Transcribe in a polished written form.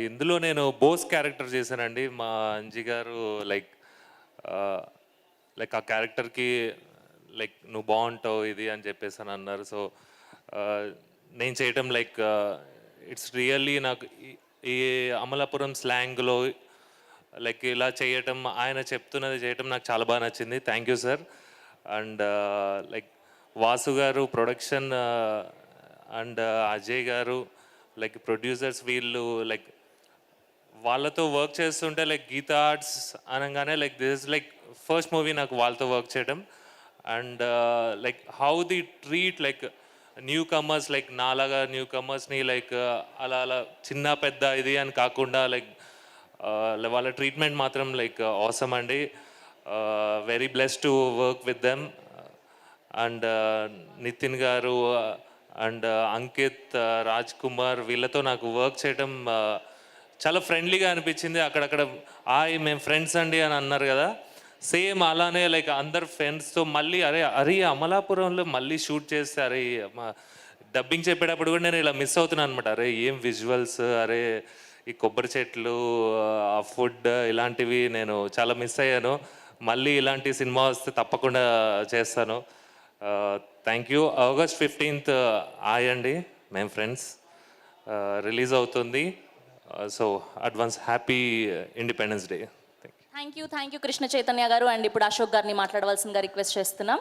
ఇందులో నేను బోస్ క్యారెక్టర్ చేశానండి. మా అంజి గారు లైక్ ఆహ్, లైక్ ఆ క్యారెక్టర్‌కి లైక్ "నువ్వు బావుంటావు ఇది" అని చెప్పేసని అన్నారు. సో, ఆహ్, నేను చేయటం లైక్ ఇట్స్ రియల్లీ నాకు ఈ అమలాపురం స్లాంగ్‌లో లైక్ ఇలా చేయటం, ఆయన చెప్తున్నది చేయటం నాకు చాలా బాగా నచ్చింది. Thank you sir. And like Vasu గారు ప్రొడక్షన్ అండ్ అజయ్ గారు లైక్ ప్రొడ్యూసర్స్ వీళ్ళు లైక్ వాళ్ళతో వర్క్ చేస్తుంటే లైక్ గీతా ఆర్ట్స్ అనగానే like this is like first movie నాకు వాళ్ళతో వర్క్ చేయడం. And like how the treat like new comers like నాలాగా న్యూ కమర్స్ని లైక్ అలా అలా చిన్న పెద్ద ఇది అని కాకుండా లైక్ వాళ్ళ ట్రీట్మెంట్ మాత్రం లైక్ ఆసమ్ అండి. Very blessed to work with them. And Nitin గారు అండ్ అంకిత్, రాజ్ కుమార్ వీళ్ళతో నాకు వర్క్ చేయడం చాలా ఫ్రెండ్లీగా అనిపించింది. అక్కడక్కడ మేము ఫ్రెండ్స్ అండి అని అన్నారు కదా, సేమ్ అలానే లైక్ అందరు ఫ్రెండ్స్తో మళ్ళీ అరే అరే అమలాపురంలో మళ్ళీ షూట్ చేస్తే అరే డబ్బింగ్ చెప్పేటప్పుడు కూడా నేను ఇలా మిస్ అవుతున్నాను అనమాట. అరే ఏం విజువల్స్, అరే ఈ కొబ్బరి చెట్లు, ఆ ఫుడ్ ఇలాంటివి నేను చాలా మిస్ అయ్యాను. మళ్ళీ ఇలాంటి సినిమా వస్తే తప్పకుండా చేస్తాను. Thank you. ఆగస్ట్ 15th ఆయండి మేము ఫ్రెండ్స్ రిలీజ్ అవుతుంది. So advance happy independence day. Thank you Krishna Chaitanya గారు. అండ్ ఇప్పుడు అశోక్ గారిని మాట్లాడవలసిందిగా రిక్వెస్ట్ చేస్తున్నాం.